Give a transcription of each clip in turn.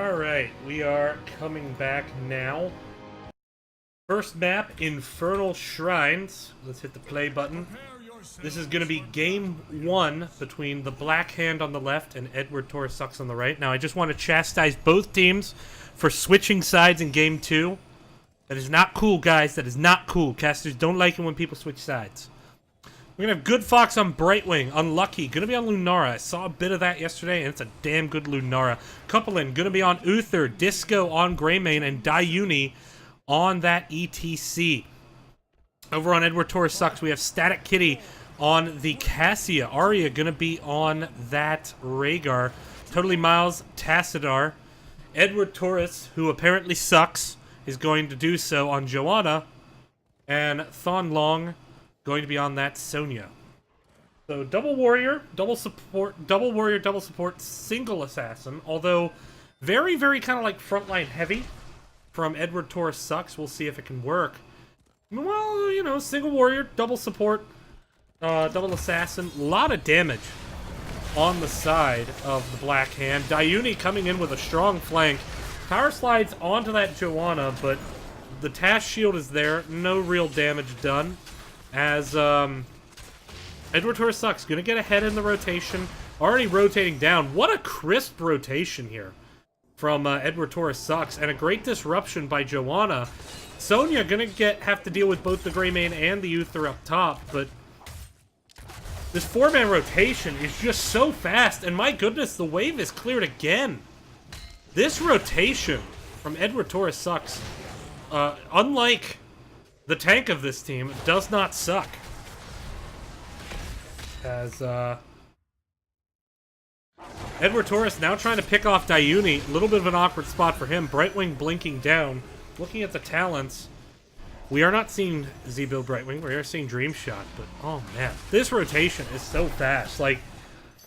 Alright, we are coming back now. First map, Infernal Shrines. Let's hit the play button. This is going to be game one between the Black Hand on the left and Edward Torres Sucks on the right. Now, I just want to chastise both teams for switching sides in game two. That is not cool, guys. That is not cool. Casters don't like it when people switch sides. We're going to have Good Fox on Brightwing. Unlucky. Going to be on Lunara. I saw a bit of that yesterday, and it's a damn good Lunara. Coupling. Going to be on Uther. Disco on Greymane. And Dayuni on that ETC. Over on Edward Torres Sucks, we have Static Kitty on the Cassia. Arya going to be on that Rhaegar. Totally Miles, Tassadar. Edward Torres, who apparently sucks, is going to do so on Joanna. And Thon Long going to be on that Sonya. So double warrior, double support, double warrior, double support, single assassin. Although very, very kind of like frontline heavy from Edward Torres Sucks. We'll see if it can work. Well, you know, single warrior, double support, double assassin. A lot of damage on the side of the Black Hand. Dayuni coming in with a strong flank. Power slides onto that Joanna, but the Tash shield is there. No real damage done. As Edward Torres Sucks going to get ahead in the rotation. Already rotating down. What a crisp rotation here from Edward Torres Sucks. And a great disruption by Joanna. Sonya going to have to deal with both the Greymane and the Uther up top. But this four-man rotation is just so fast. And my goodness, the wave is cleared again. This rotation from Edward Torres Sucks, unlike the tank of this team, does not suck. As Edward Torres now trying to pick off Dayuni. A little bit of an awkward spot for him. Brightwing blinking down. Looking at the talents, we are not seeing Z-Build Brightwing. We are seeing Dream Shot. But, oh man, this rotation is so fast. Like,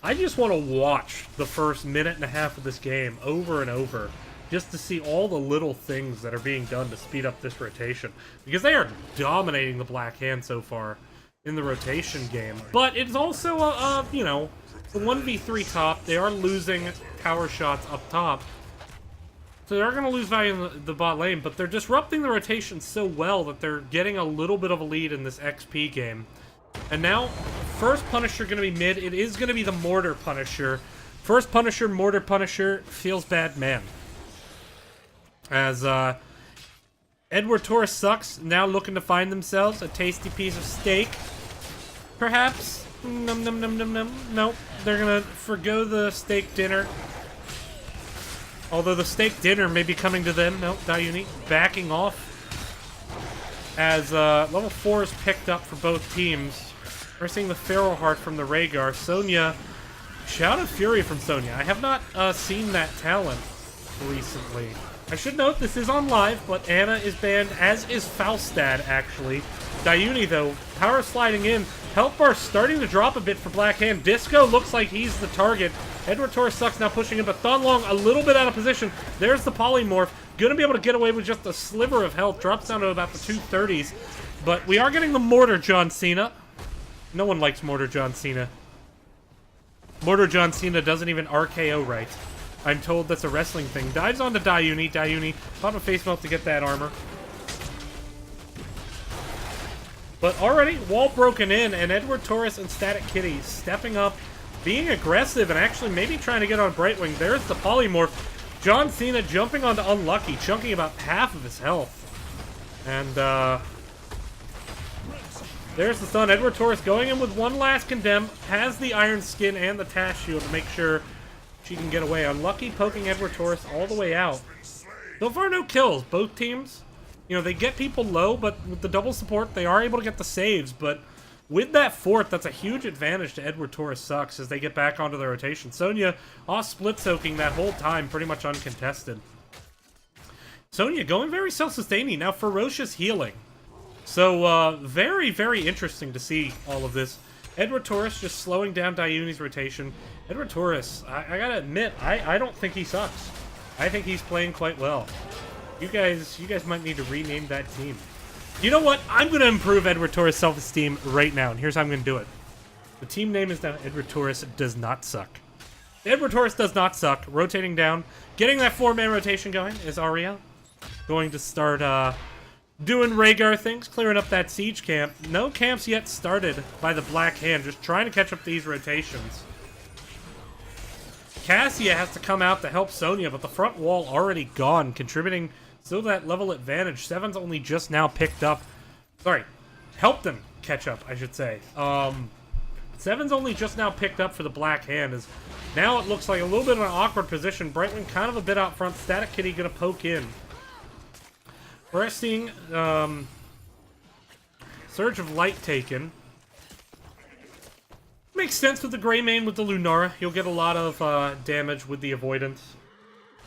I just want to watch the first minute and a half of this game over and over, just to see all the little things that are being done to speed up this rotation. Because they are dominating the Black Hand so far in the rotation game. But it's also, you know, the 1v3 top. They are losing power shots up top. So they're going to lose value in the bot lane, but they're disrupting the rotation so well that they're getting a little bit of a lead in this XP game. And now, first Punisher going to be mid. It is going to be the Mortar Punisher. First Punisher, Mortar Punisher, feels bad man. As Edward Torres Sucks now looking to find themselves a tasty piece of steak. Perhaps. Num num num num num. Nope. They're going to forgo the steak dinner. Although the steak dinner may be coming to them. Nope. Dayuni backing off. As level 4 is picked up for both teams. We're seeing the Feral Heart from the Rhaegar. Sonya. Shout of Fury from Sonya. I have not seen that talent recently. I should note this is on live, but Anna is banned, as is Falstad, actually. Dayuni, though, power sliding in. Health bar starting to drop a bit for Black Hand. Disco looks like he's the target. Edward Torres Sucks now pushing in, but Thon Long a little bit out of position. There's the Polymorph. Gonna be able to get away with just a sliver of health. Drops down to about the 230s. But we are getting the Mortar John Cena. No one likes Mortar John Cena. Mortar John Cena doesn't even RKO right. I'm told that's a wrestling thing. Dives onto Dayuni. Dayuni found a face melt to get that armor. But already, wall broken in, and Edward Torres and Static Kitty stepping up, being aggressive, and actually maybe trying to get on Brightwing. There's the Polymorph. John Cena jumping onto Unlucky, chunking about half of his health. And, there's the stun. Edward Torres going in with one last condemn, has the Iron Skin and the Tash Shield to make sure she can get away. Unlucky poking Edward Torres all the way out. So far, no kills. Both teams, you know, they get people low, but with the double support, they are able to get the saves. But with that fort, that's a huge advantage to Edward Torres Sucks as they get back onto the rotation. Sonya off split-soaking that whole time, pretty much uncontested. Sonya going very self-sustaining. Now, ferocious healing. So, very, very interesting to see all of this. Edward Torres just slowing down Dayuni's rotation. Edward Torres, I gotta admit, I don't think he sucks. I think he's playing quite well. You guys might need to rename that team. You know what? I'm gonna improve Edward Torres' self-esteem right now, and here's how I'm gonna do it. The team name is now Edward Torres Does Not Suck. Edward Torres does not suck. Rotating down. Getting that 4-man rotation going is Arya. Going to start doing Rhaegar things, clearing up that siege camp. No camps yet started by the Black Hand, just trying to catch up these rotations. Cassia has to come out to help Sonya, but the front wall already gone, contributing still to that level advantage. Seven's only just now picked up. Sorry, helped them catch up, I should say. Seven's only just now picked up for the Black Hand. As now it looks like a little bit of an awkward position. Brightwing kind of a bit out front. Static Kitty gonna poke in. We're seeing Surge of Light taken. Makes sense with the Greymane with the Lunara. You'll get a lot of damage with the Avoidance.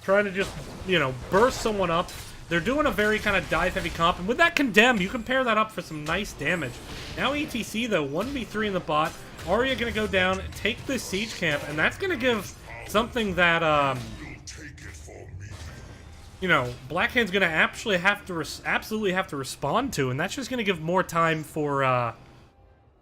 Trying to just, you know, burst someone up. They're doing a very kind of dive-heavy comp, and with that Condemn, you can pair that up for some nice damage. Now ETC, though, 1v3 in the bot. Arya gonna go down, take this siege camp, and that's gonna give something that, you know, Blackhand's gonna actually have to absolutely have to respond to, and that's just gonna give more time for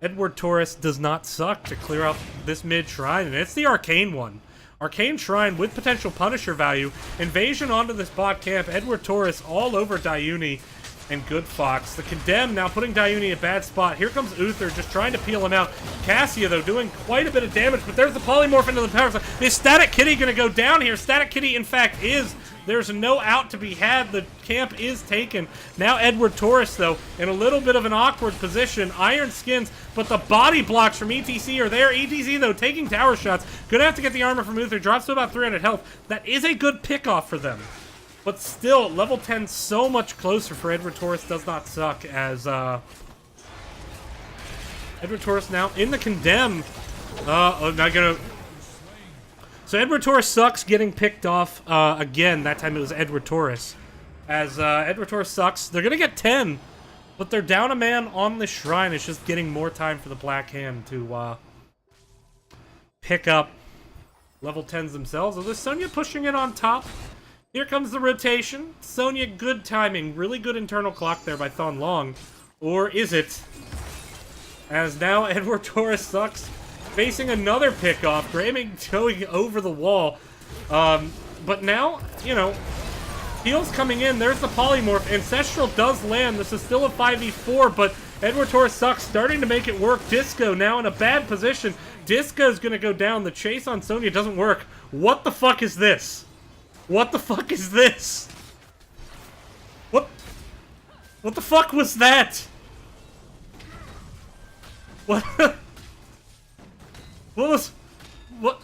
Edward Torres does not suck to clear out this mid shrine, and it's the Arcane one. Arcane Shrine with potential Punisher value. Invasion onto this bot camp. Edward Torres all over Dayuni and Good Fox. The Condemn now putting Dayuni in a bad spot. Here comes Uther just trying to peel him out. Cassia, though, doing quite a bit of damage, but there's the Polymorph into the power side. Is Static Kitty going to go down here? Static Kitty, in fact, is. There's no out to be had. The camp is taken. Now Edward Torres, though, in a little bit of an awkward position. Iron Skins, but the body blocks from ETC are there. ETC, though, taking tower shots. Gonna have to get the armor from Uther. Drops to about 300 health. That is a good pickoff for them. But still, level 10 so much closer for Edward Torres does not suck as Edward Torres now in the Condemn. Not gonna... So Edward Torres sucks getting picked off again. That time it was Edward Torres. As Edward Torres sucks. They're going to get 10, but they're down a man on the shrine. It's just getting more time for the Black Hand to pick up level 10s themselves. Is Sonya pushing it on top? Here comes the rotation. Sonya, good timing. Really good internal clock there by Thon Long. Or is it? As now Edward Torres sucks. Facing another pickoff, Greymane going over the wall. But now, you know, heals coming in. There's the Polymorph. Ancestral does land. This is still a 5v4, but Edward Torres sucks, starting to make it work. Disco now in a bad position. Disco's gonna go down. The chase on Sonya doesn't work. What the fuck is this? What the fuck is this? What the fuck was that? What? What?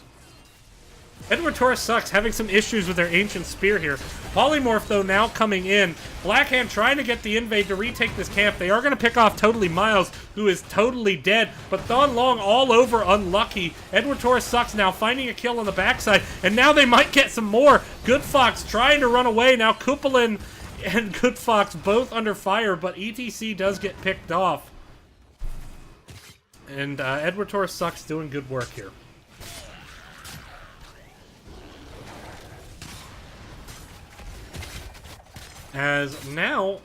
Edward Torres sucks, having some issues with their Ancient Spear here. Polymorph, though, now coming in. Blackhand trying to get the invade to retake this camp. They are going to pick off Totally Miles, who is totally dead. But Thon Long all over unlucky. Edward Torres sucks now, finding a kill on the backside. And now they might get some more. Good Fox trying to run away. Now Kupalin and Good Fox both under fire, but ETC does get picked off. And Edward Torres sucks doing good work here. As now,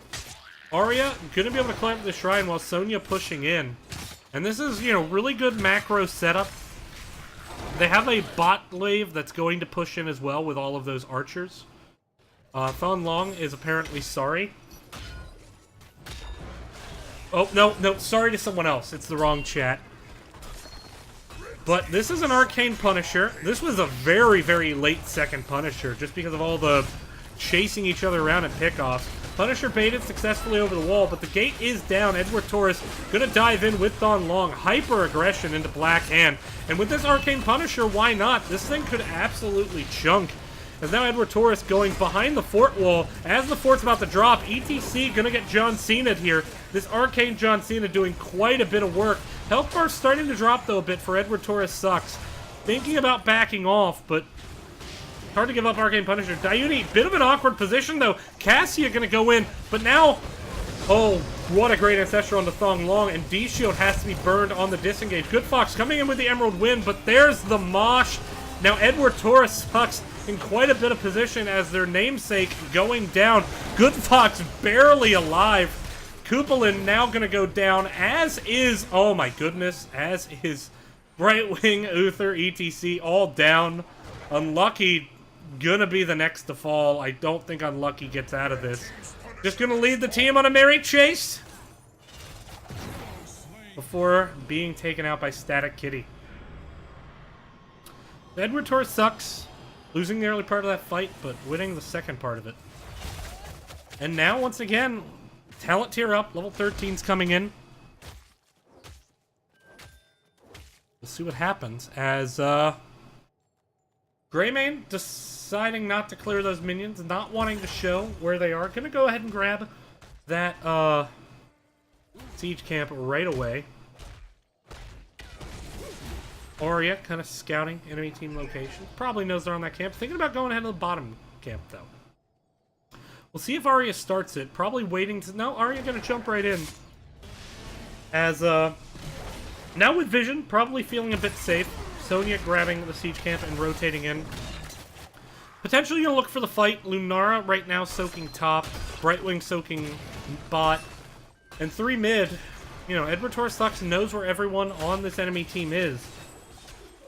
Arya gonna be able to climb up the shrine while Sonya pushing in. And this is, you know, really good macro setup. They have a bot wave that's going to push in as well with all of those archers. Thon Long is apparently sorry. Oh, no, sorry to someone else. It's the wrong chat. But this is an Arcane Punisher. This was a very, very late second Punisher, just because of all the chasing each other around and pickoffs. Punisher baited successfully over the wall, but the gate is down. Edward Torres gonna dive in with Thon Long. Hyper aggression into Black Hand. And with this Arcane Punisher, why not? This thing could absolutely chunk. As now Edward Torres going behind the fort wall. As the fort's about to drop, ETC gonna get John Cena here. This Arcane John Cena doing quite a bit of work. Health bar starting to drop, though, a bit for Edward Torres sucks. Thinking about backing off, but hard to give up Arcane Punisher. Dayuni, bit of an awkward position, though. Cassia gonna go in, but now... Oh, what a great Ancestral on the Thong Long, and D-Shield has to be burned on the disengage. Good Fox coming in with the Emerald Wind, but there's the Mosh. Now Edward Torres sucks in quite a bit of position as their namesake going down. Good Fox barely alive. Kupalin now gonna go down, as is, oh my goodness, as is Brightwing, Uther, ETC, all down. Unlucky gonna be the next to fall. I don't think Unlucky gets out of this. Just gonna lead the team on a merry chase before being taken out by Static Kitty. Edward Torres sucks. Losing the early part of that fight, but winning the second part of it. And now, once again, talent tier up. Level 13's coming in. We'll see what happens as Greymane deciding not to clear those minions, not wanting to show where they are. Gonna go ahead and grab that siege camp right away. Arya kind of scouting enemy team location. Probably knows they're on that camp. Thinking about going ahead to the bottom camp, though. We'll see if Arya starts it. Probably waiting to... No, Arya gonna jump right in. As, now with Vision, probably feeling a bit safe. Sonya grabbing the siege camp and rotating in. Potentially gonna look for the fight. Lunara right now soaking top. Brightwing soaking bot. And 3 mid. You know, Edward Torres sucks and knows where everyone on this enemy team is.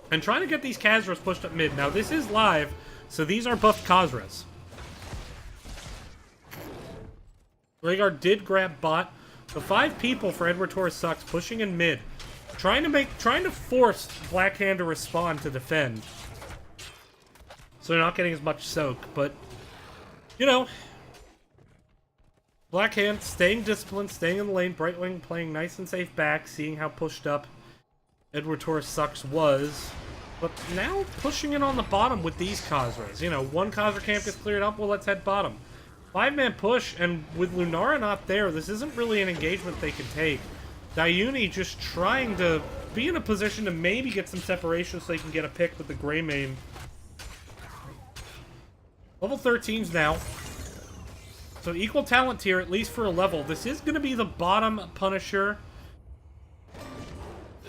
And trying to get these Khazras pushed up mid. Now, this is live, so these are buffed Khazras. Rhaegar did grab bot. So 5 people for Edward Torres sucks, pushing in mid. Trying to force Blackhand to respond to defend. So they're not getting as much soak, but, you know, Blackhand staying disciplined, staying in the lane. Brightwing playing nice and safe back, seeing how pushed up Edward Torres sucks was. But now pushing in on the bottom with these Khazras. You know, 1 Khazra camp gets cleared up, well, let's head bottom. 5-man push, and with Lunara not there, this isn't really an engagement they can take. Dayuni just trying to be in a position to maybe get some separation so they can get a pick with the Greymane. Level 13's now. So equal talent tier, at least for a level. This is going to be the bottom Punisher.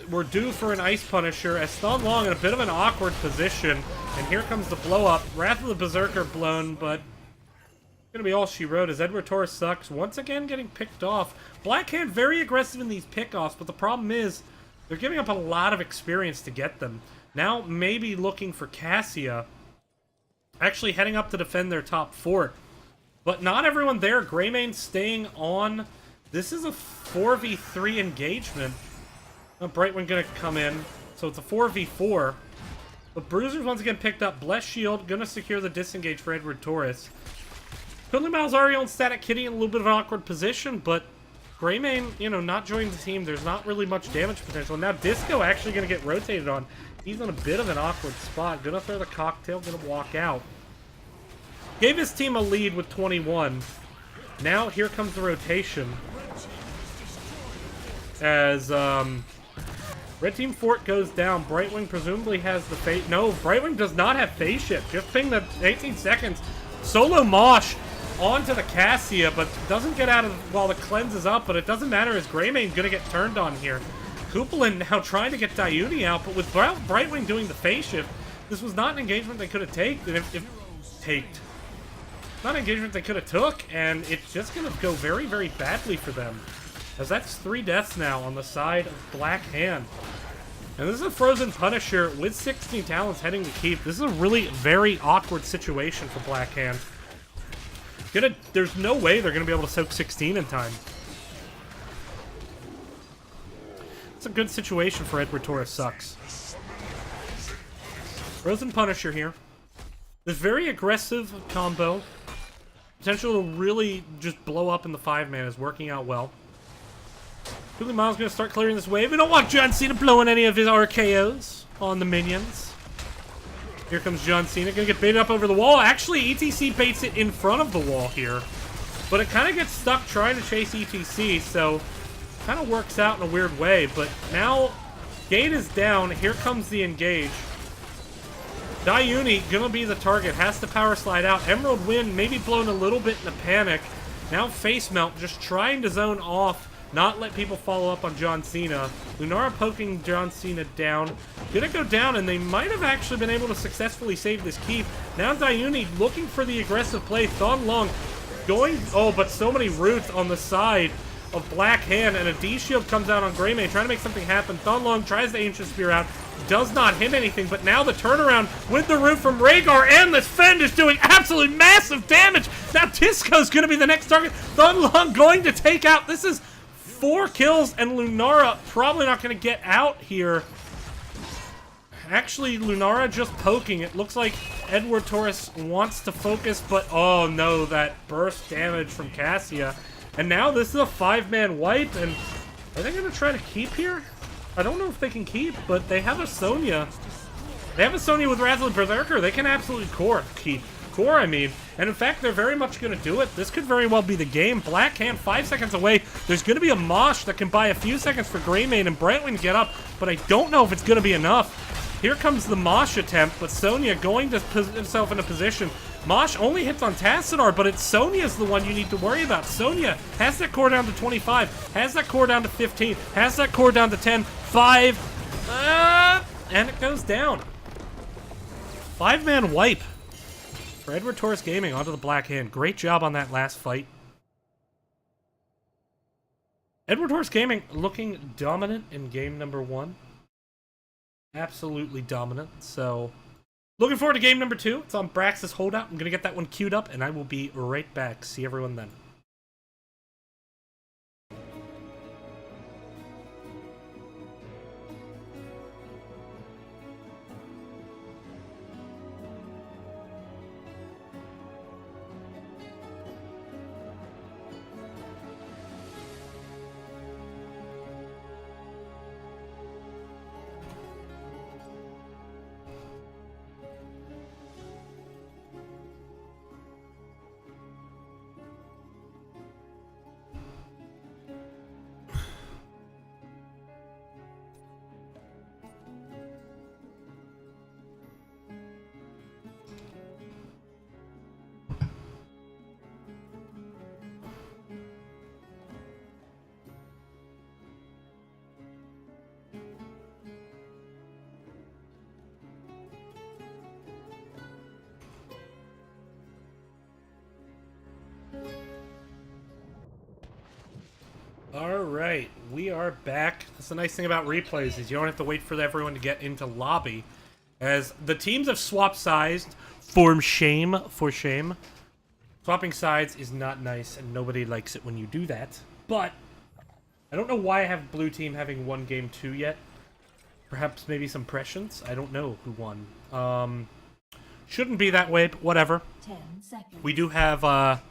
We're due for an Ice Punisher, as Thon Long in a bit of an awkward position. And here comes the blow-up. Wrath of the Berserker blown, but gonna be all she wrote as Edward Torres sucks. Once again getting picked off. Blackhand very aggressive in these pickoffs, but the problem is they're giving up a lot of experience to get them. Now maybe looking for Cassia. Actually heading up to defend their top fort. But not everyone there. Greymane staying on. This is a 4v3 engagement. Brightwing gonna come in. So it's a 4v4. But Bruiser's once again picked up. Bless Shield. Gonna secure the disengage for Edward Torres. Currently Malzario and Static Kitty in a little bit of an awkward position, but Greymane, you know, not joining the team. There's not really much damage potential. Now Disco actually gonna get rotated on. He's in a bit of an awkward spot. Gonna throw the cocktail. Gonna walk out. Gave his team a lead with 21. Now here comes the rotation. As, Red Team Fort goes down. Brightwing presumably has the phase... No, Brightwing does not have phase shift. Just ping the 18 seconds. Solo Mosh onto the Cassia, but doesn't get out of while the cleanse is up, but it doesn't matter as Greymane gonna get turned on here. Kupalin now trying to get Dayuni out, but with Brightwing doing the phase shift, this was not an engagement they could have taken. Not an engagement they could have took, and it's just gonna go very, very badly for them. As that's 3 deaths now on the side of Blackhand. And this is a Frozen Punisher with 16 talents heading to keep. This is a really very awkward situation for Blackhand. There's no way they're going to be able to soak 16 in time. It's a good situation for Edward Torres sucks. Frozen Punisher here. This very aggressive combo. Potential to really just blow up in the 5-man is working out well. Quickly, Miles going to start clearing this wave. We don't want John Cena blowing any of his RKOs on the minions. Here comes John Cena. Going to get baited up over the wall. Actually, ETC baits it in front of the wall here. But it kind of gets stuck trying to chase ETC, so kind of works out in a weird way. But now, gate is down. Here comes the engage. Dayuni going to be the target. Has to power slide out. Emerald Wind maybe blown a little bit in a panic. Now Face Melt just trying to zone off. Not let people follow up on John Cena. Lunara poking John Cena down. Gonna go down, and they might have actually been able to successfully save this keep. Now Dayuni looking for the aggressive play. Thon Long going... Oh, but so many roots on the side of Blackhand, and a D-Shield comes out on Greymane, trying to make something happen. Thon Long tries the Ancient Spear out. does not hit anything, but now the turnaround with the root from Rhaegar, and this Fend is doing absolutely massive damage. Now Disco's going to be the next target. Thunlong going to take out. This is 4 kills, and Lunara probably not going to get out here. Actually, Lunara just poking. It looks like Edward Torres wants to focus, but oh no, that burst damage from Cassia. And now this is a 5-man wipe, and are they going to try to keep here? I don't know if they can keep, but they have a Sonya. They have a Sonya with Razzle Berserker. They can absolutely keep. Core, I mean. And in fact, they're very much going to do it. This could very well be the game. Black Hand, 5 seconds away. There's going to be a Mosh that can buy a few seconds for Greymane and Brightwing to get up, but I don't know if it's going to be enough. Here comes the Mosh attempt, but Sonya going to put himself in a position. Mosh only hits on Tassadar, but it's Sonya's the one you need to worry about. Sonya has that core down to 25, has that core down to 15, has that core down to 10, 5, and it goes down. 5-man wipe for Edward Torres Gaming onto the Black Hand. Great job on that last fight. Edward Torres Gaming looking dominant in game number 1. Absolutely dominant, so looking forward to game number 2. It's on Brax's Holdout. I'm going to get that one queued up, and I will be right back. See everyone then. Alright, we are back. That's the nice thing about replays, is you don't have to wait for everyone to get into lobby. As the teams have swapped sides, for shame. Swapping sides is not nice, and nobody likes it when you do that. But, I don't know why I have blue team having won game 2 yet. Perhaps maybe some prescience? I don't know who won. Shouldn't be that way, but whatever. 10 seconds. We do have,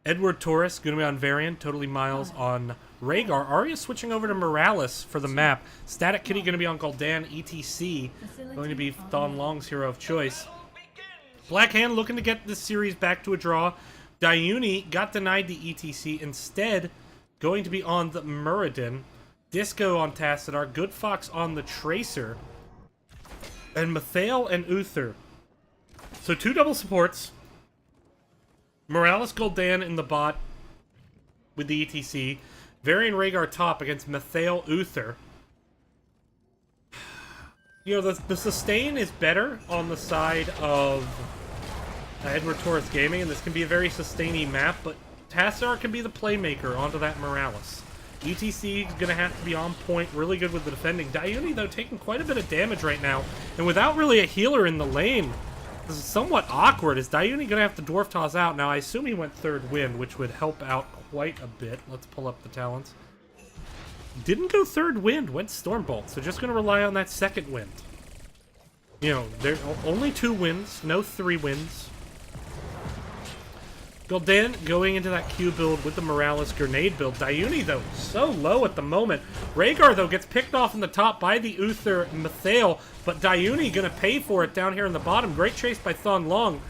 Edward Torres going to be on Varian, Totally Miles on Rhaegar. Arya switching over to Morales for the map. Static Kitty going to be on Gul'dan. ETC going to be Thon Long's hero of choice. Black Hand looking to get this series back to a draw. Dayuni got denied the ETC. Instead, going to be on the Muradin. Disco on Tassadar. Good Fox on the Tracer. And Mathael and Uther. So 2 double supports. Morales Gul'dan in the bot with the ETC. Varian Rhaegar top against Mathael Uther. You know, the sustain is better on the side of Edward Torres Gaming, and this can be a very sustaining map, but Tassadar can be the playmaker onto that Morales. ETC is going to have to be on point, really good with the defending. Dayuni, though, taking quite a bit of damage right now, and without really a healer in the lane, this is somewhat awkward. Is Dayuni going to have to Dwarf Toss out? Now, I assume he went third wind, which would help out quite a bit. Let's pull up the talents. Didn't go third wind, went Stormbolt, so just going to rely on that second wind. You know, there's only 2 wins, no 3 wins. Gul'dan going into that Q build with the Morales grenade build. Dayuni, though, so low at the moment. Rhaegar, though, gets picked off in the top by the Uther Mathael, but Dayuni gonna pay for it down here in the bottom. Great chase by Thon Long.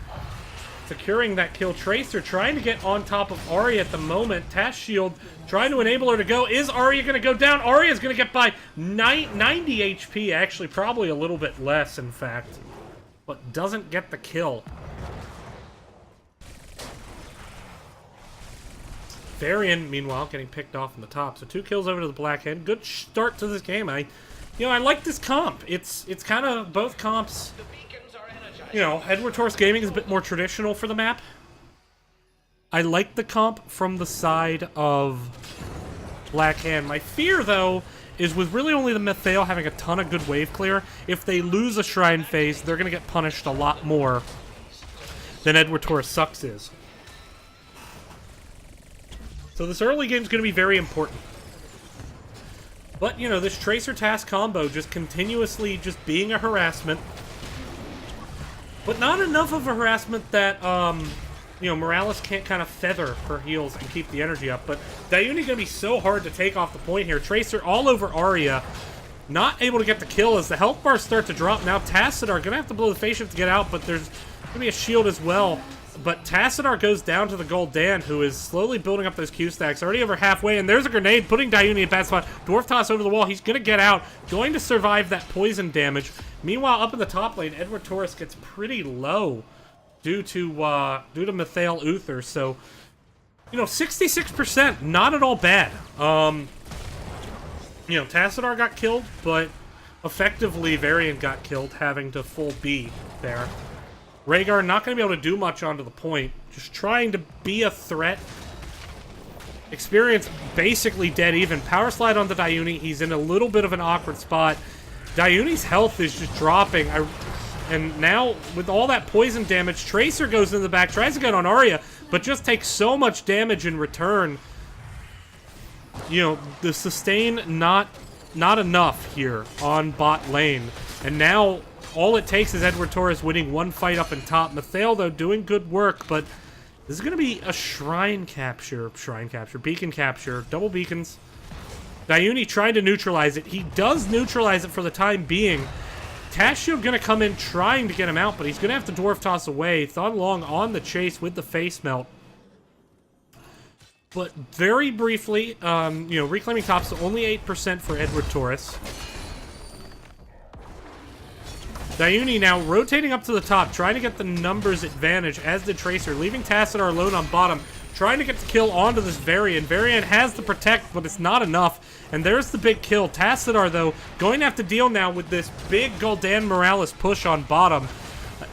Securing that kill. Tracer trying to get on top of Arya at the moment. Task Shield trying to enable her to go. Is Arya gonna go down? Arya's gonna get by 90 HP, actually, probably a little bit less, in fact. But doesn't get the kill. Varian, meanwhile, getting picked off in the top. So 2 kills over to the Black Hand. Good start to this game. I like this comp. It's kind of both comps. You know, Edward Torres Gaming is a bit more traditional for the map. I like the comp from the side of Black Hand. My fear, though, is with really only the Mythael having a ton of good wave clear, if they lose a Shrine phase, they're going to get punished a lot more than Edward Torres Sucks is. So this early game is going to be very important. But, you know, this Tracer Task combo just continuously just being a harassment. But not enough of a harassment that, you know, Morales can't kind of feather her heals and keep the energy up. But Dayuni's going to be so hard to take off the point here. Tracer all over Arya. Not able to get the kill as the health bars start to drop. Now Tassadar going to have to blow the face shift to get out, but there's going to be a shield as well. But Tassadar goes down to the Gul'dan, who is slowly building up those Q stacks. Already over halfway, and there's a grenade, putting Dayuni in a bad spot. Dwarf toss over the wall. He's going to get out, going to survive that poison damage. Meanwhile, up in the top lane, Edward Torres gets pretty low due to Mythael Uther. So, you know, 66%, not at all bad. You know, Tassadar got killed, but effectively Varian got killed, having to full B there. Rhaegar not going to be able to do much onto the point. Just trying to be a threat. Experience basically dead even. Power slide onto Dayuni. He's in a little bit of an awkward spot. Dayuni's health is just dropping. And now, with all that poison damage, Tracer goes in the back, tries to get on Arya, but just takes so much damage in return. You know, the sustain not enough here on bot lane. And now all it takes is Edward Torres winning one fight up in top. Mythael, though, doing good work, but this is going to be a Shrine capture, beacon capture, double beacons. Dayuni tried to neutralize it. He does neutralize it for the time being. Tashield going to come in trying to get him out, but he's going to have to dwarf toss away. Thon Long on the chase with the face melt. But very briefly, you know, reclaiming top's only 8% for Edward Torres. Dayuni now rotating up to the top, trying to get the numbers advantage, as did Tracer, leaving Tassadar alone on bottom, trying to get the kill onto this Varian. Varian has the protect, but it's not enough, and there's the big kill. Tassadar, though, going to have to deal now with this big Gul'dan Morales push on bottom,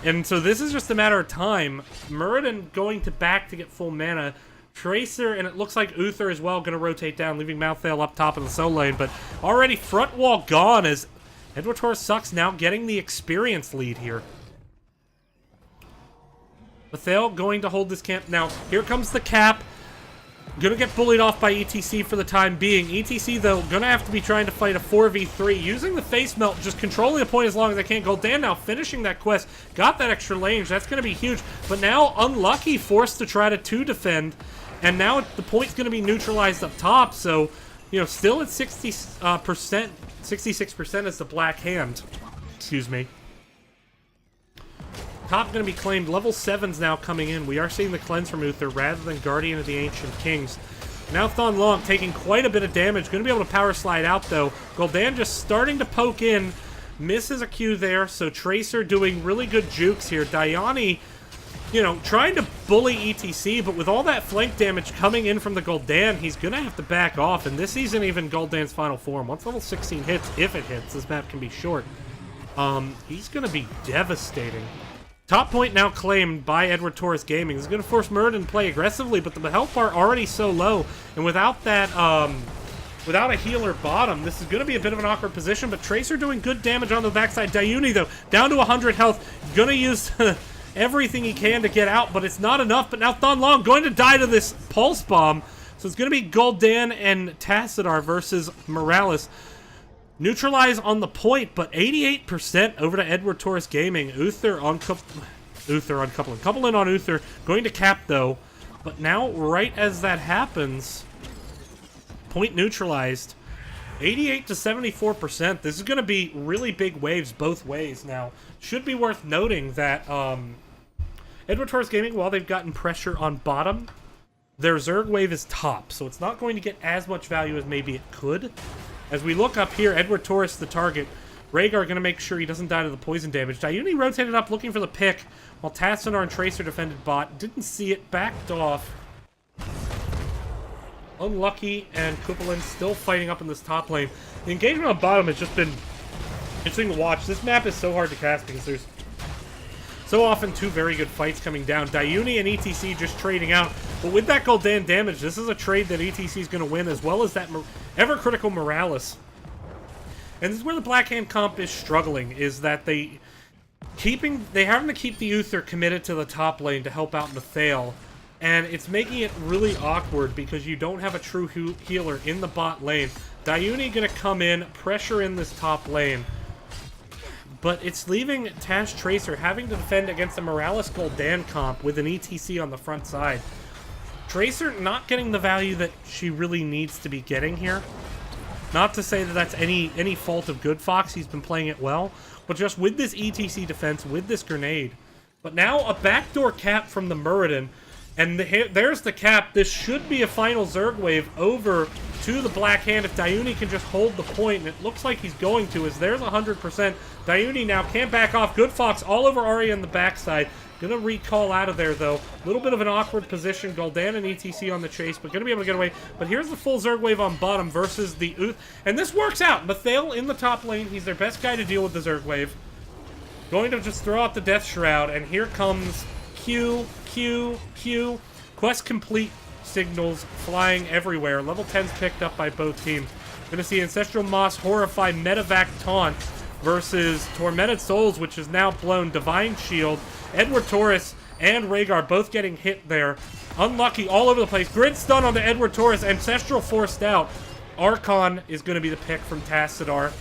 and so this is just a matter of time. Muradin going to back to get full mana. Tracer, and it looks like Uther as well, going to rotate down, leaving Mythael up top of the solo lane, but already front wall gone as Edward Torres Sucks now getting the experience lead here. Mythael going to hold this camp. Now, here comes the cap. Gonna get bullied off by ETC for the time being. ETC, though, gonna have to be trying to fight a 4v3. Using the face melt, just controlling the point as long as they can. Gul'dan now finishing that quest. Got that extra range. That's gonna be huge. But now, unlucky, forced to try to 2-defend. And now the point's gonna be neutralized up top. So, you know, still at 60%. 66% is the Black Hand. Excuse me. Top going to be claimed. Level 7's now coming in. We are seeing the cleanse from Uther rather than Guardian of the Ancient Kings. Now Thon Long taking quite a bit of damage. Going to be able to power slide out, though. Gul'dan just starting to poke in. Misses a Q there, so Tracer doing really good jukes here. Dayani, you know, trying to bully ETC, but with all that flank damage coming in from the Gul'dan, he's going to have to back off, and this isn't even Gul'dan's final form. Once level 16 hits, if it hits, this map can be short. He's going to be devastating. Top point now claimed by Edward Torres Gaming. This is going to force Muradin to play aggressively, but the health bar already so low, and without that, without a healer bottom, this is going to be a bit of an awkward position, but Tracer doing good damage on the backside. Dayuni, though, down to 100 health, going to use everything he can to get out, but it's not enough. But now Thon Long going to die to this pulse bomb. So it's going to be Gul'dan and Tassadar versus Morales. Neutralize on the point, but 88% over to Edward Torres Gaming. Uther uncoupling. Couple in on Uther. Going to cap, though. But now, right as that happens, point neutralized. 88 to 74%. This is going to be really big waves both ways. Now, should be worth noting that Edward Torres Gaming, while they've gotten pressure on bottom, their Zerg wave is top, so it's not going to get as much value as maybe it could. As we look up here, Edward Torres the target. Rhaegar going to make sure he doesn't die to the poison damage. Dayuni rotated up looking for the pick, while Tassadar and Tracer defended bot. Didn't see it, backed off. Unlucky, and Kupalin still fighting up in this top lane. The engagement on bottom has just been interesting to watch. This map is so hard to cast because there's so often two very good fights coming down. Dayuni and ETC just trading out. But with that Gul'dan damage, this is a trade that ETC is going to win, as well as that ever-critical Morales. And this is where the Black Hand comp is struggling, is that they having to keep the Uther committed to the top lane to help out Mathael, and it's making it really awkward because you don't have a true healer in the bot lane. Dayuni gonna come in, pressure in this top lane, but it's leaving Tash Tracer having to defend against a Morales Gul'dan comp with an ETC on the front side. Tracer not getting the value that she really needs to be getting here. Not to say that that's any fault of Good Fox, he's been playing it well, but just with this ETC defense, with this grenade. But now a backdoor cap from the Muradin, and there's the cap. This should be a final Zerg wave over to the Black Hand if Dayuni can just hold the point, and it looks like he's going to, as there's 100%. Dayuni now can't back off. Good Fox all over Arya on the backside. Gonna recall out of there, though. A little bit of an awkward position. Gul'dan and ETC on the chase, but gonna be able to get away. But here's the full Zerg wave on bottom versus the Uth. And this works out. Mathael in the top lane. He's their best guy to deal with the Zerg wave. Going to just throw out the Death Shroud, and here comes Q. Quest complete signals flying everywhere. Level 10's picked up by both teams. Gonna see Ancestral Moss Horrify Medevac Taunt versus Tormented Souls, which is now blown. Divine Shield. Edward Torres and Rhaegar both getting hit there. Unlucky all over the place. Grid stun onto Edward Torres. Ancestral forced out. Archon is going to be the pick from Tassadar.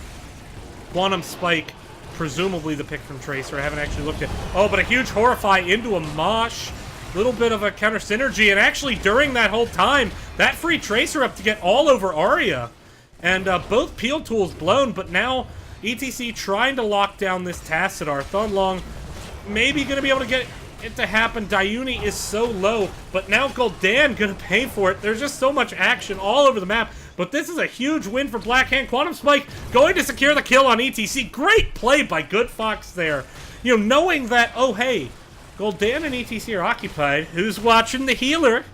Quantum Spike, presumably the pick from Tracer. I haven't actually looked at... Oh, but a huge Horrify into a Mosh. Little bit of a counter synergy. And actually, during that whole time, that free Tracer up to get all over Arya. And both Peel Tools blown, but now ETC trying to lock down this Tassadar. Thunlong maybe going to be able to get it to happen. Dayuni is so low, but now Gul'dan going to pay for it. There's just so much action all over the map, but this is a huge win for Black Hand. Quantum Spike going to secure the kill on ETC. Great play by Good Fox there. You know, knowing that, oh, hey, Gul'dan and ETC are occupied. Who's watching the healer?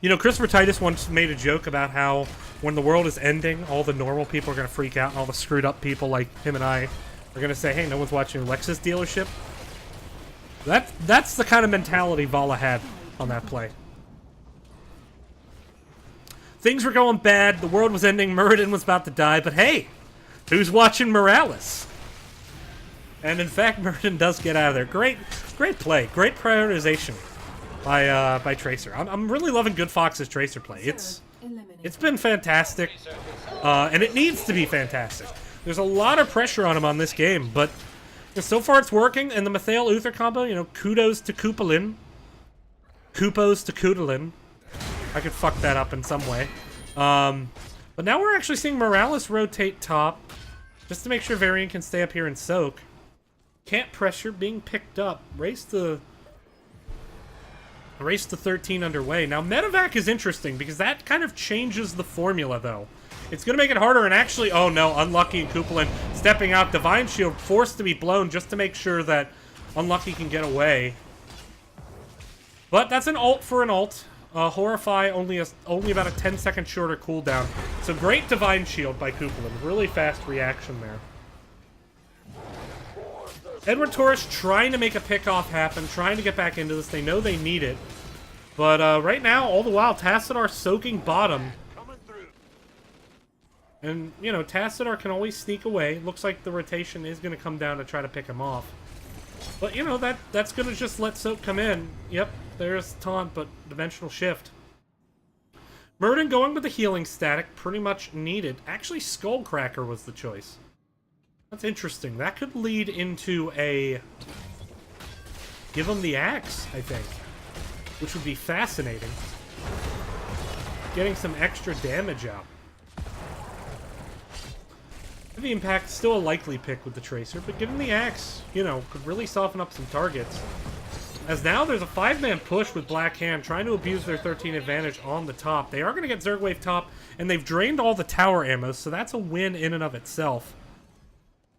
You know, Christopher Titus once made a joke about how when the world is ending, all the normal people are going to freak out, and all the screwed up people like him and I are going to say, hey, no one's watching a Lexus dealership. That's the kind of mentality Vala had on that play. Things were going bad. The world was ending. Muradin was about to die. But hey, who's watching Morales? And in fact, Muradin does get out of there. Great play. Great prioritization by Tracer. I'm really loving Good Fox's Tracer play. It's been fantastic. And it needs to be fantastic. There's a lot of pressure on him on this game, but so far it's working. And the Mathael Uther combo, you know, kudos to Kupalin. Kupos to Kudalin. I could fuck that up in some way. But now we're actually seeing Morales rotate top, just to make sure Varian can stay up here and soak. Can't pressure, being picked up. Race to 13 underway. Now, Medevac is interesting, because that kind of changes the formula, though. It's going to make it harder, and actually, oh no, Unlucky and Kupalin stepping out. Divine Shield forced to be blown just to make sure that Unlucky can get away. But that's an ult for an ult. Horrify, only about a 10-second shorter cooldown. So great Divine Shield by Kupalin. Really fast reaction there. Edward Torres trying to make a pickoff happen, trying to get back into this. They know they need it. But right now, all the while, Tassadar soaking bottom. And, you know, Tassadar can always sneak away. Looks like the rotation is going to come down to try to pick him off. But, you know, that's going to just let Soak come in. Yep, there's Taunt, but Dimensional Shift. Muradin going with the healing static, pretty much needed. Actually, Skullcracker was the choice. That's interesting. That could lead into a... Give him the axe, I think. Which would be fascinating. Getting some extra damage out. Heavy Impact, still a likely pick with the Tracer, but giving the axe, you know, could really soften up some targets. As now there's a 5-man push with Black Hand, trying to abuse their 13 advantage on the top. They are going to get Zergwave top, and they've drained all the tower ammo, so that's a win in and of itself.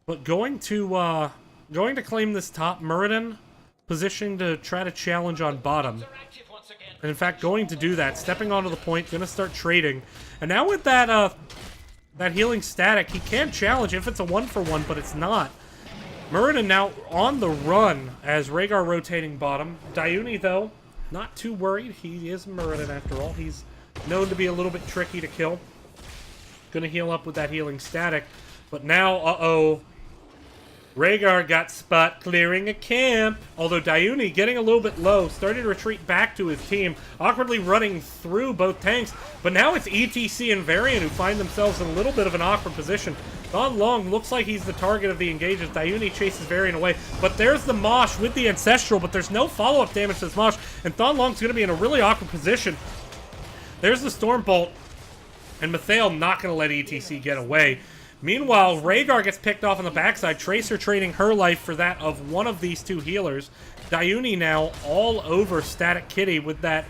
But going to claim this top, Muradin positioning to try to challenge on bottom. And in fact, going to do that, stepping onto the point, going to start trading. And now with that healing static, he can challenge if it's a 1-for-1, but it's not. Muradin now on the run as Rhaegar rotating bottom. Dayuni, though, not too worried. He is Muradin after all. He's known to be a little bit tricky to kill. Gonna heal up with that healing static. But now, uh-oh. Rhaegar got spot clearing a camp. Although Dayuni getting a little bit low, starting to retreat back to his team, awkwardly running through both tanks. But now it's ETC and Varian who find themselves in a little bit of an awkward position. Don Long looks like he's the target of the engages. Dayuni chases Varian away. But there's the Mosh with the Ancestral, but there's no follow-up damage to this Mosh. And Don Long's going to be in a really awkward position. There's the Stormbolt. And Mathael not going to let ETC get away. Meanwhile, Rhaegar gets picked off on the backside. Tracer trading her life for that of one of these two healers. Dayuni now all over Static Kitty with that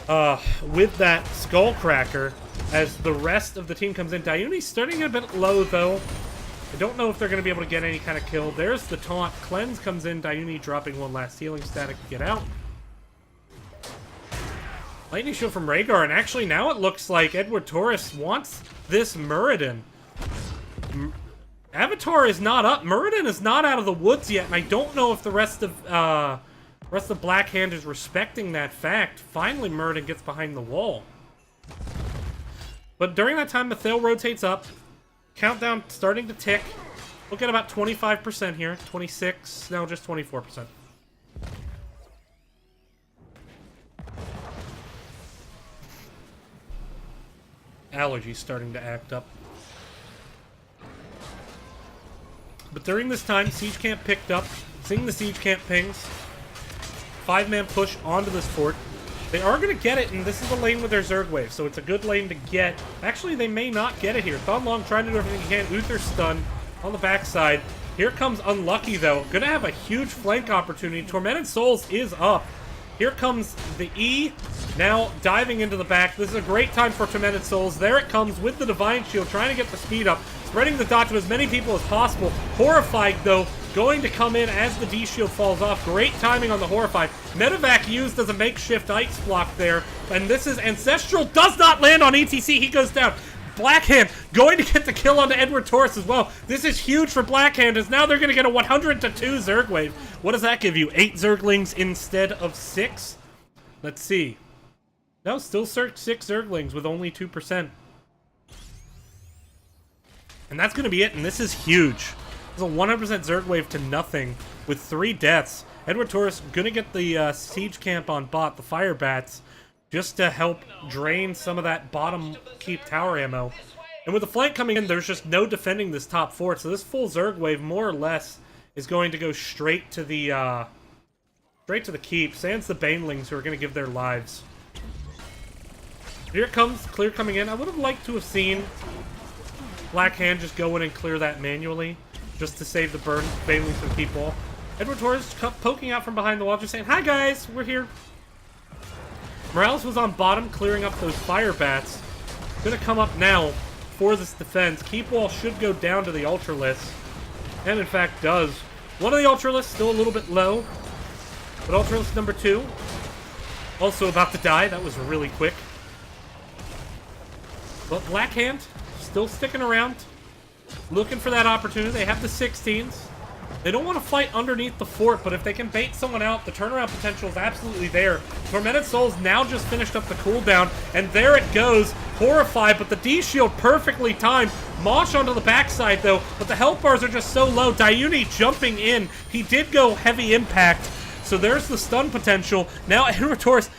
Skullcracker as the rest of the team comes in. Dayuni's starting a bit low, though. I don't know if they're going to be able to get any kind of kill. There's the taunt. Cleanse comes in. Dayuni dropping one last healing static to get out. Lightning Shield from Rhaegar, and actually now it looks like Edward Torres wants this Muradin. Avatar is not up. Muradin is not out of the woods yet, and I don't know if the rest of Black Hand is respecting that fact. Finally, Muradin gets behind the wall. But during that time, Mathael rotates up. Countdown starting to tick. Look at about 25% here. 26, no, just 24%. Allergies starting to act up. But during this time, Siege Camp picked up. Seeing the Siege Camp pings. 5-man push onto this fort. They are going to get it, and this is a lane with their Zerg wave, so it's a good lane to get. Actually, they may not get it here. Thon Long trying to do everything he can. Uther stun on the backside. Here comes Unlucky, though. Going to have a huge flank opportunity. Tormented Souls is up. Here comes the E, now diving into the back. This is a great time for Tormented Souls. There it comes with the Divine Shield, trying to get the speed up, spreading the dot to as many people as possible. Horrified, though, going to come in as the D-Shield falls off. Great timing on the Horrified. Medevac used as a makeshift ice block there, and this is Ancestral, does not land on ETC, he goes down. Blackhand going to get the kill onto Edward Torres as well. This is huge for Blackhand, as now they're going to get a 100-2 Zerg wave. What does that give you? 8 Zerglings instead of 6? Let's see. No, still 6 Zerglings with only 2%. And that's going to be it, and this is huge. It's a 100% Zerg wave to nothing with 3 deaths. Edward Torres going to get the Siege Camp on bot, the Fire Bats, just to help drain some of that bottom keep tower ammo. And with the flank coming in, there's just no defending this top fort, so this full Zerg wave, more or less, is going to go straight to the keep. Sans the Banelings, who are going to give their lives. Here it comes, clear coming in. I would have liked to have seen Black Hand just go in and clear that manually, just to save the burn Banelings from keep wall. Edward Torres poking out from behind the wall, just saying, "Hi guys, we're here." Morales was on bottom, clearing up those Fire Bats. Gonna come up now for this defense. Keep wall should go down to the Ultralisk, and in fact does. One of the Ultralisks still a little bit low, but Ultralisk number 2 also about to die. That was really quick. But Black Hand still sticking around, looking for that opportunity. They have the 16s. They don't want to fight underneath the fort, but if they can bait someone out, the turnaround potential is absolutely there. Tormented Souls now just finished up the cooldown, and there it goes. Horrified, but the D-Shield perfectly timed. Mosh onto the backside, though, but the health bars are just so low. Dayuni jumping in. He did go heavy impact, so there's the stun potential. Now Edward Torres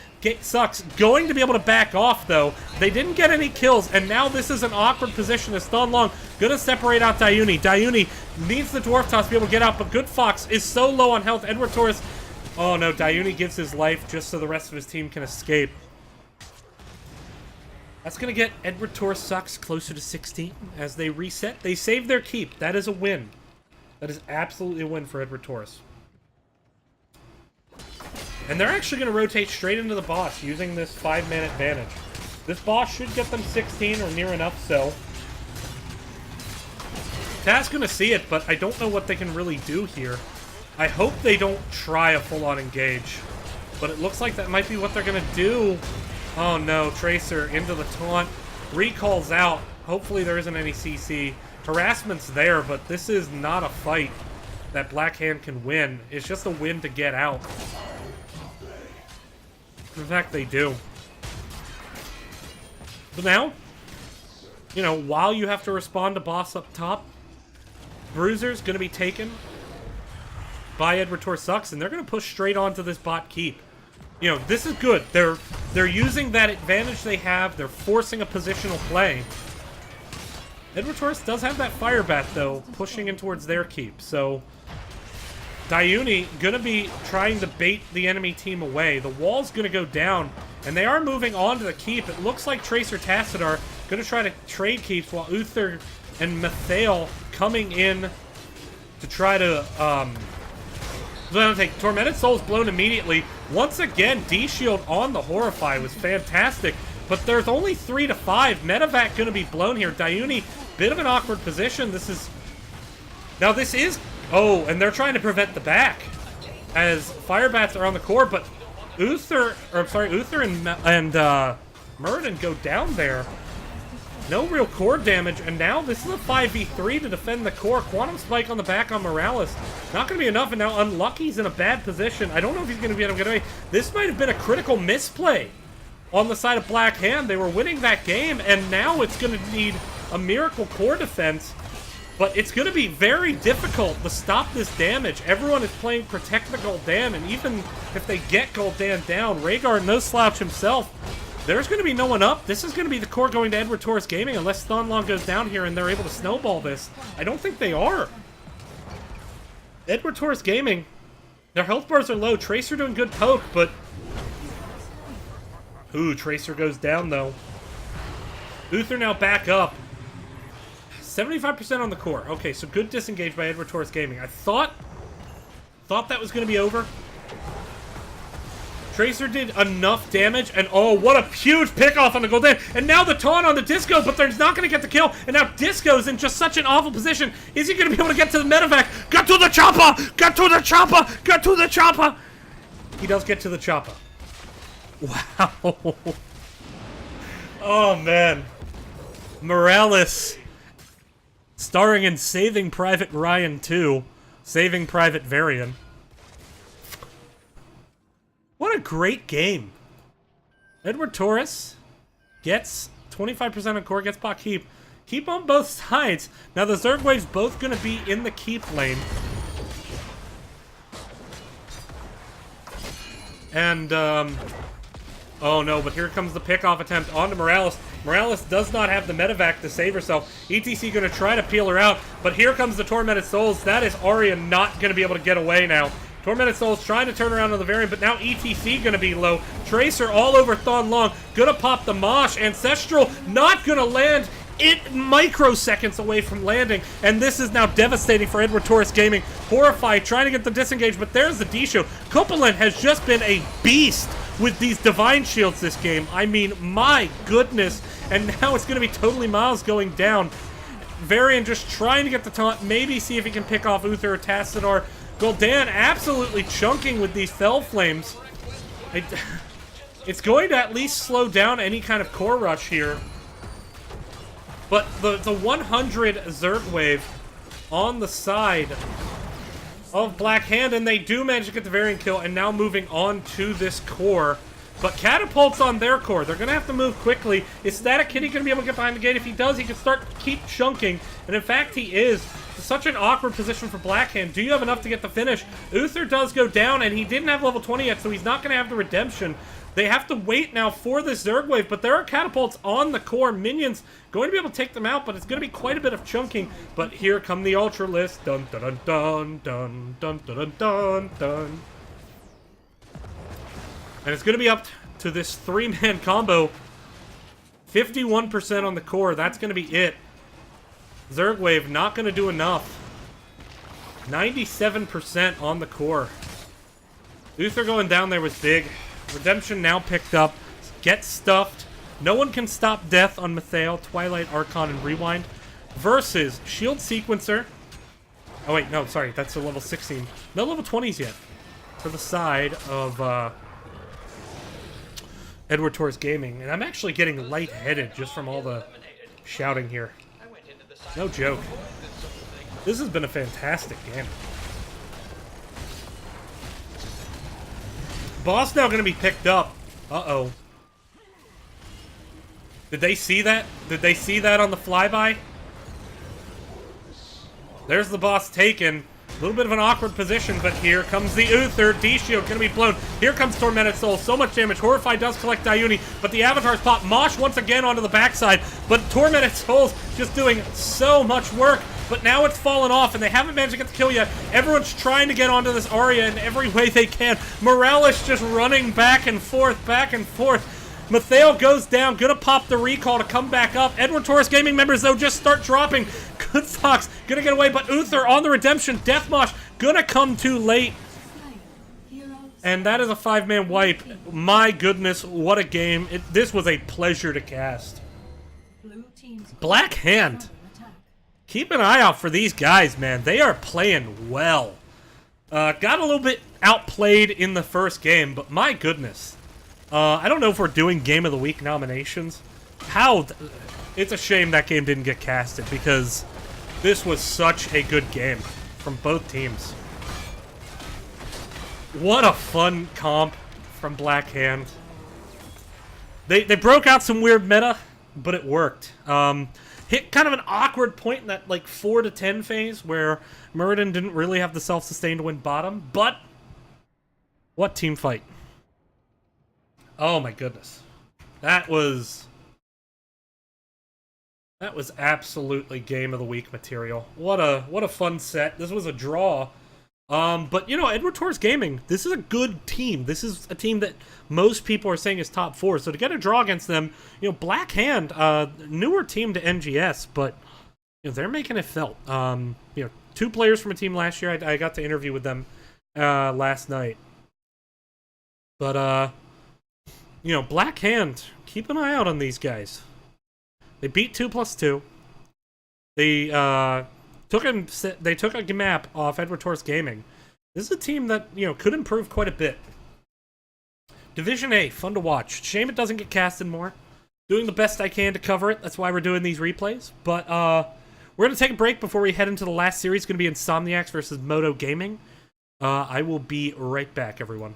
sucks. Going to be able to back off, though. They didn't get any kills, and now this is an awkward position as Thon Long gonna separate out Dayuni. Dayuni needs the Dwarf Toss to be able to get out, but Good Fox is so low on health. Edward Torres, oh no, Dayuni gives his life just so the rest of his team can escape. That's gonna get Edward Torres sucks closer to 16 as they reset. They save their keep. That is a win. That is absolutely a win for Edward Torres. And they're actually going to rotate straight into the boss using this 5-man advantage. This boss should get them 16 or near enough so. Taz's going to see it, but I don't know what they can really do here. I hope they don't try a full-on engage. But it looks like that might be what they're going to do. Oh no, Tracer into the taunt. Recalls out. Hopefully there isn't any CC. Harassment's there, but this is not a fight that Black Hand can win. It's just a win to get out. In fact, they do. But now, you know, while you have to respond to boss up top, Bruiser's going to be taken by Edward Torres Sucks, and they're going to push straight onto this bot keep. You know, this is good. They're using that advantage they have. They're forcing a positional play. Edward Torres does have that Fire Bat, though, pushing in towards their keep. So, Dayuni going to be trying to bait the enemy team away. The wall's going to go down, and they are moving on to the keep. It looks like Tracer Tassadar going to try to trade keeps, while Uther and Mathael coming in to try to, take Tormented Souls blown immediately. Once again, D-Shield on the Horrify was fantastic, but there's only 3 to 5. Medevac going to be blown here. Dayuni, bit of an awkward position. This is... Oh, and they're trying to prevent the back as Fire Bats are on the core, but Uther and Murden go down there. No real core damage, and now this is a 5v3 to defend the core. Quantum Spike on the back on Morales. Not going to be enough, and now Unlucky's in a bad position. I don't know if he's going to be able to get away. This might have been a critical misplay on the side of Black Hand. They were winning that game, and now it's going to need a miracle core defense. But it's going to be very difficult to stop this damage. Everyone is playing Protect the Gul'dan, and even if they get Gul'dan down, Rhaegar, no slouch himself, there's going to be no one up. This is going to be the core going to Edward Torres Gaming unless Thonlong goes down here and they're able to snowball this. I don't think they are. Edward Torres Gaming, their health bars are low. Tracer doing good poke, but... Ooh, Tracer goes down, though. Uther now back up. 75% on the core. Okay, so good disengage by Edward Torres Gaming. I thought that was going to be over. Tracer did enough damage, and oh, what a huge pickoff on the Gul'dan. And now the taunt on the Disco, but they're not going to get the kill. And now Disco's in just such an awful position. Is he going to be able to get to the medevac? Get to the chopper! Get to the chopper! Get to the chopper! He does get to the chopper. Wow. Oh, man. Morales, starring in Saving Private Ryan 2, Saving Private Varian. What a great game. Edward Torres gets 25% on core, gets bot keep. Keep on both sides. Now the Zerg Wave's both going to be in the keep lane. And, oh no, but here comes the pickoff attempt onto Morales. Morales does not have the medevac to save herself. ETC going to try to peel her out, but here comes the Tormented Souls. That is Arya not going to be able to get away now. Tormented Souls trying to turn around on the variant, but now ETC going to be low. Tracer all over Thonlong. Going to pop the Mosh. Ancestral not going to land. It microseconds away from landing. And this is now devastating for Edward Torres Gaming. Horrify trying to get the disengage, but there's the D-Show. Copeland has just been a beast with these Divine Shields this game. I mean, my goodness. And now it's going to be Totally Miles going down. Varian just trying to get the taunt. Maybe see if he can pick off Uther or Tassadar. Gul'dan absolutely chunking with these Fell Flames. It's going to at least slow down any kind of core rush here. But the 100 Zerg Wave on the side of Black Hand, and they do manage to get the Variant kill, and now moving on to this core. But Catapult's on their core. They're going to have to move quickly. Is Static Kitty going to be able to get behind the gate? If he does, he can keep chunking. And in fact, he is. Such an awkward position for Black Hand. Do you have enough to get the finish? Uther does go down, and he didn't have level 20 yet, so he's not going to have the redemption. They have to wait now for this Zerg Wave, but there are Catapults on the core. Minions going to be able to take them out, but it's going to be quite a bit of chunking. But here come the Ultra List. Dun dun dun dun dun dun dun dun dun. And it's going to be up to this 3-man combo. 51% on the core. That's going to be it. Zerg Wave not going to do enough. 97% on the core. Uther going down there was big. Redemption now picked up. Get stuffed. No one can stop death on Mathael, Twilight, Archon, and Rewind. Versus Shield Sequencer. Oh wait, no, sorry. That's a level 16. No level 20s yet. For the side of Edward Torres Gaming. And I'm actually getting lightheaded just from all the shouting here. No joke. This has been a fantastic game. Boss now going to be picked up. Uh-oh. Did they see that? Did they see that on the flyby? There's the boss taken. A little bit of an awkward position, but here comes the Uther. D-Shield gonna be blown. Here comes Tormented Soul. So much damage. Horrify does collect Diuni, but the Avatar's pop. Mosh once again onto the backside, but Tormented Soul's just doing so much work. But now it's fallen off, and they haven't managed to get the kill yet. Everyone's trying to get onto this Arya in every way they can. Morales just running back and forth, back and forth. Mateo goes down, gonna pop the recall to come back up. Edward Torres Gaming members, though, just start dropping. Good Fox gonna get away, but Uther on the redemption. Deathmosh gonna come too late. And that is a 5-man wipe. My goodness, what a game. This was a pleasure to cast. Black Hand. Keep an eye out for these guys, man. They are playing well. Got a little bit outplayed in the first game, but my goodness. I don't know if we're doing Game of the Week nominations. It's a shame that game didn't get casted, because this was such a good game from both teams. What a fun comp from Black Hand. They broke out some weird meta, but it worked. Hit kind of an awkward point in that like 4 to 10 phase where Muradin didn't really have the self-sustain to win bottom, but what team fight. Oh my goodness. That was absolutely Game of the Week material. What a fun set. This was a draw. But you know, Edward Torres Gaming, this is a good team. This is a team that most people are saying is top 4. So to get a draw against them, you know, Black Hand, newer team to NGS, but you know, they're making it felt. You know, 2 players from a team last year. I got to interview with them last night. But you know, Black Hand, keep an eye out on these guys. They beat 2+2. They took a map off Edward Torres Gaming. This is a team that, you know, could improve quite a bit. Division A, fun to watch. Shame it doesn't get casted more. Doing the best I can to cover it. That's why we're doing these replays. But we're going to take a break before we head into the last series. It's going to be Insomniacs versus Moto Gaming. I will be right back, everyone.